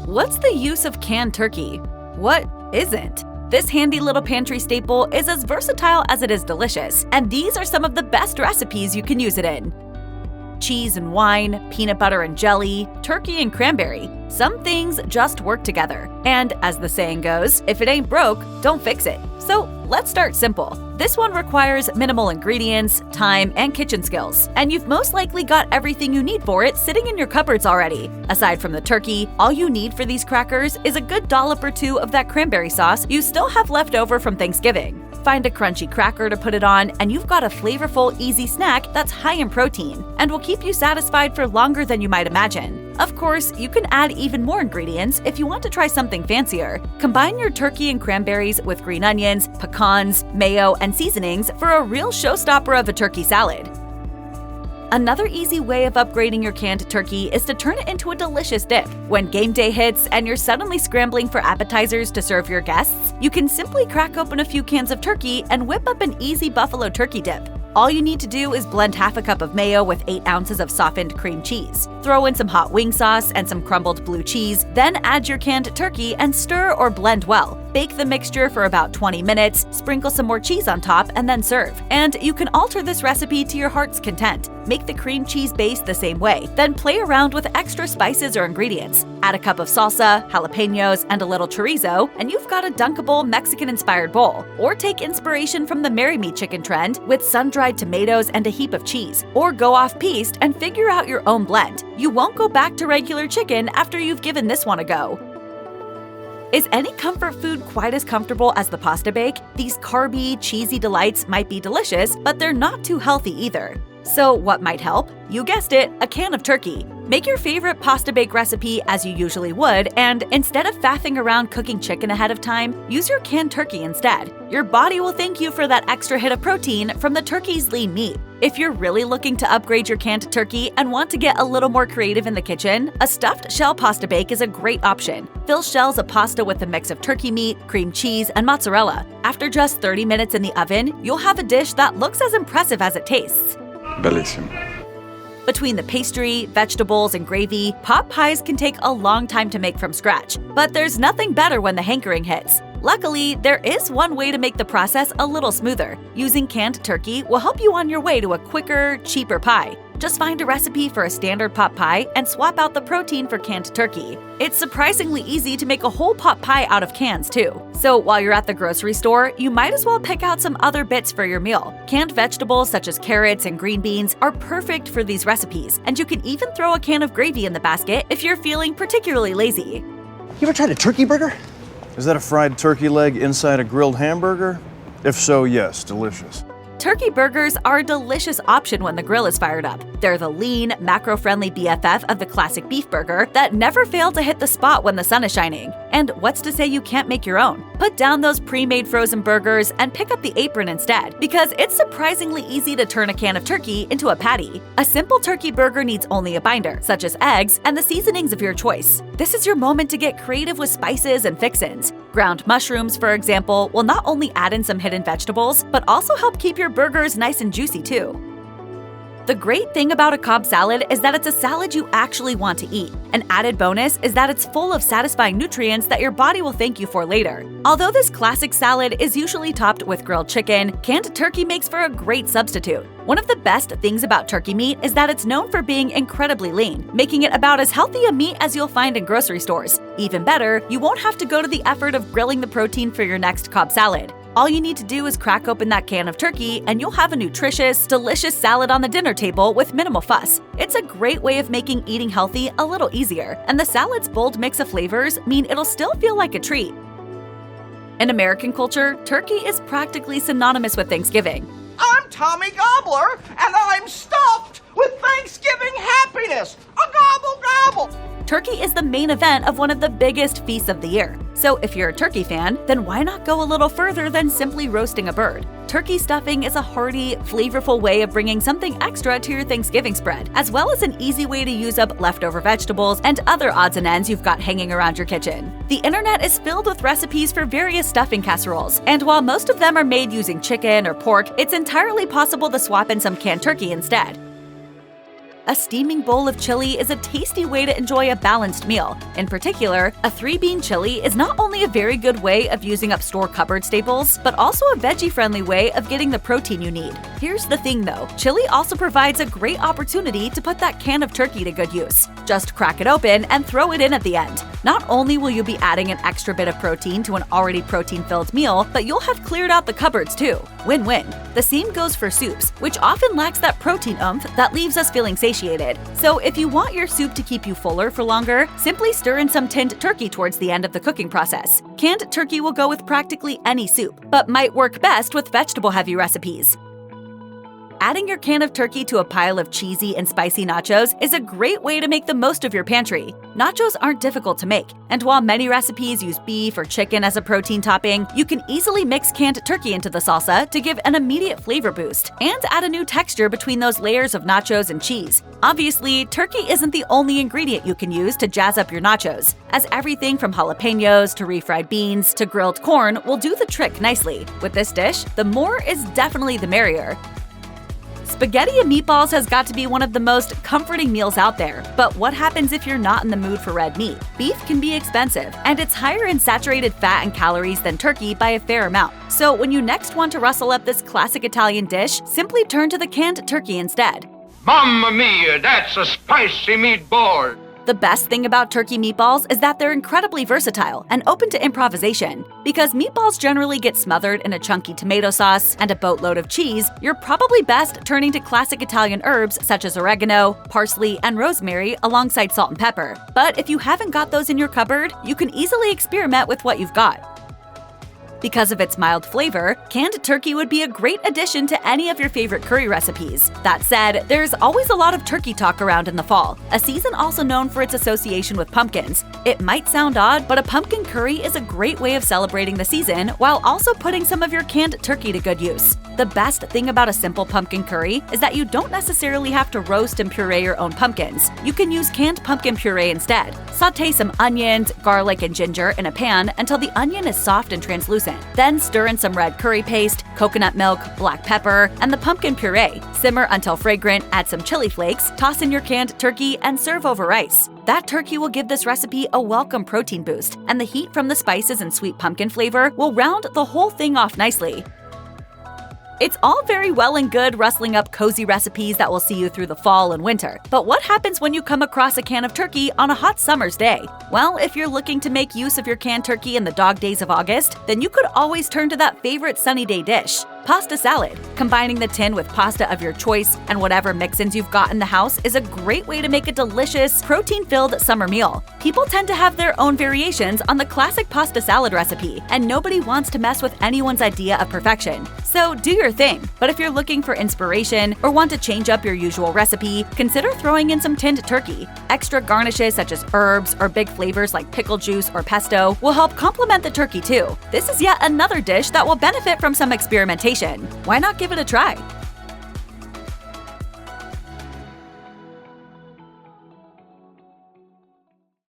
What's the use of canned turkey? What isn't? This handy little pantry staple is as versatile as it is delicious, and these are some of the best recipes you can use it in. Cheese and wine, peanut butter and jelly, turkey and cranberry. Some things just work together. And as the saying goes, if it ain't broke, don't fix it. So let's start simple. This one requires minimal ingredients, time, and kitchen skills. And you've most likely got everything you need for it sitting in your cupboards already. Aside from the turkey, all you need for these crackers is a good dollop or two of that cranberry sauce you still have left over from Thanksgiving. Find a crunchy cracker to put it on, and you've got a flavorful, easy snack that's high in protein and will keep you satisfied for longer than you might imagine. Of course, you can add even more ingredients if you want to try something fancier. Combine your turkey and cranberries with green onions, pecans, mayo, and seasonings for a real showstopper of a turkey salad. Another easy way of upgrading your canned turkey is to turn it into a delicious dip. When game day hits and you're suddenly scrambling for appetizers to serve your guests, you can simply crack open a few cans of turkey and whip up an easy buffalo turkey dip. All you need to do is blend half a cup of mayo with 8 ounces of softened cream cheese. Throw in some hot wing sauce and some crumbled blue cheese, then add your canned turkey and stir or blend well. Bake the mixture for about 20 minutes, sprinkle some more cheese on top, and then serve. And you can alter this recipe to your heart's content. Make the cream cheese base the same way, then play around with extra spices or ingredients. Add a cup of salsa, jalapenos, and a little chorizo, and you've got a dunkable Mexican-inspired bowl. Or take inspiration from the Marry Me chicken trend with sun-dried tomatoes and a heap of cheese. Or go off-piste and figure out your own blend. You won't go back to regular chicken after you've given this one a go. Is any comfort food quite as comfortable as the pasta bake? These carby, cheesy delights might be delicious, but they're not too healthy either. So what might help? You guessed it, a can of turkey. Make your favorite pasta bake recipe as you usually would, and instead of faffing around cooking chicken ahead of time, use your canned turkey instead. Your body will thank you for that extra hit of protein from the turkey's lean meat. If you're really looking to upgrade your canned turkey and want to get a little more creative in the kitchen, a stuffed shell pasta bake is a great option. Fill shells of pasta with a mix of turkey meat, cream cheese, and mozzarella. After just 30 minutes in the oven, you'll have a dish that looks as impressive as it tastes. Bellissimo. Between the pastry, vegetables, and gravy, pot pies can take a long time to make from scratch, but there's nothing better when the hankering hits. Luckily, there is one way to make the process a little smoother. Using canned turkey will help you on your way to a quicker, cheaper pie. Just find a recipe for a standard pot pie and swap out the protein for canned turkey. It's surprisingly easy to make a whole pot pie out of cans too. So while you're at the grocery store, you might as well pick out some other bits for your meal. Canned vegetables such as carrots and green beans are perfect for these recipes, and you can even throw a can of gravy in the basket if you're feeling particularly lazy. You ever tried a turkey burger? Is that a fried turkey leg inside a grilled hamburger? If so, yes, delicious. Turkey burgers are a delicious option when the grill is fired up. They're the lean, macro-friendly BFF of the classic beef burger that never fail to hit the spot when the sun is shining. And what's to say you can't make your own? Put down those pre-made frozen burgers and pick up the apron instead, because it's surprisingly easy to turn a can of turkey into a patty. A simple turkey burger needs only a binder, such as eggs, and the seasonings of your choice. This is your moment to get creative with spices and fixins. Ground mushrooms, for example, will not only add in some hidden vegetables, but also help keep your burgers nice and juicy too. The great thing about a Cobb salad is that it's a salad you actually want to eat. An added bonus is that it's full of satisfying nutrients that your body will thank you for later. Although this classic salad is usually topped with grilled chicken, canned turkey makes for a great substitute. One of the best things about turkey meat is that it's known for being incredibly lean, making it about as healthy a meat as you'll find in grocery stores. Even better, you won't have to go to the effort of grilling the protein for your next Cobb salad. All you need to do is crack open that can of turkey and you'll have a nutritious, delicious salad on the dinner table with minimal fuss. It's a great way of making eating healthy a little easier, and the salad's bold mix of flavors mean it'll still feel like a treat. In American culture, turkey is practically synonymous with Thanksgiving. I'm Tommy Gobbler, and I'm stuffed with Thanksgiving happiness. A gobble gobble. Turkey is the main event of one of the biggest feasts of the year. So if you're a turkey fan, then why not go a little further than simply roasting a bird? Turkey stuffing is a hearty, flavorful way of bringing something extra to your Thanksgiving spread, as well as an easy way to use up leftover vegetables and other odds and ends you've got hanging around your kitchen. The internet is filled with recipes for various stuffing casseroles, and while most of them are made using chicken or pork, it's entirely possible to swap in some canned turkey instead. A steaming bowl of chili is a tasty way to enjoy a balanced meal. In particular, a 3-bean chili is not only a very good way of using up store cupboard staples, but also a veggie-friendly way of getting the protein you need. Here's the thing though, chili also provides a great opportunity to put that can of turkey to good use. Just crack it open and throw it in at the end. Not only will you be adding an extra bit of protein to an already protein-filled meal, but you'll have cleared out the cupboards too. Win-win. The same goes for soups, which often lacks that protein oomph that leaves us feeling satiated. So if you want your soup to keep you fuller for longer, simply stir in some tinned turkey towards the end of the cooking process. Canned turkey will go with practically any soup, but might work best with vegetable-heavy recipes. Adding your can of turkey to a pile of cheesy and spicy nachos is a great way to make the most of your pantry. Nachos aren't difficult to make, and while many recipes use beef or chicken as a protein topping, you can easily mix canned turkey into the salsa to give an immediate flavor boost and add a new texture between those layers of nachos and cheese. Obviously, turkey isn't the only ingredient you can use to jazz up your nachos, as everything from jalapenos to refried beans to grilled corn will do the trick nicely. With this dish, the more is definitely the merrier. Spaghetti and meatballs has got to be one of the most comforting meals out there, but what happens if you're not in the mood for red meat? Beef can be expensive, and it's higher in saturated fat and calories than turkey by a fair amount. So when you next want to rustle up this classic Italian dish, simply turn to the canned turkey instead. Mamma mia, that's a spicy meatball! The best thing about turkey meatballs is that they're incredibly versatile and open to improvisation. Because meatballs generally get smothered in a chunky tomato sauce and a boatload of cheese, you're probably best turning to classic Italian herbs such as oregano, parsley, and rosemary alongside salt and pepper. But if you haven't got those in your cupboard, you can easily experiment with what you've got. Because of its mild flavor, canned turkey would be a great addition to any of your favorite curry recipes. That said, there's always a lot of turkey talk around in the fall, a season also known for its association with pumpkins. It might sound odd, but a pumpkin curry is a great way of celebrating the season while also putting some of your canned turkey to good use. The best thing about a simple pumpkin curry is that you don't necessarily have to roast and puree your own pumpkins. You can use canned pumpkin puree instead. Sauté some onions, garlic, and ginger in a pan until the onion is soft and translucent. Then stir in some red curry paste, coconut milk, black pepper, and the pumpkin puree. Simmer until fragrant, add some chili flakes, toss in your canned turkey, and serve over rice. That turkey will give this recipe a welcome protein boost, and the heat from the spices and sweet pumpkin flavor will round the whole thing off nicely. It's all very well and good rustling up cozy recipes that will see you through the fall and winter, but what happens when you come across a can of turkey on a hot summer's day? Well, if you're looking to make use of your canned turkey in the dog days of August, then you could always turn to that favorite sunny day dish. Pasta salad. Combining the tin with pasta of your choice and whatever mix-ins you've got in the house is a great way to make a delicious, protein-filled summer meal. People tend to have their own variations on the classic pasta salad recipe, and nobody wants to mess with anyone's idea of perfection. So do your thing. But if you're looking for inspiration or want to change up your usual recipe, consider throwing in some tinned turkey. Extra garnishes such as herbs or big flavors like pickle juice or pesto will help complement the turkey too. This is yet another dish that will benefit from some experimentation. Why not give it a try?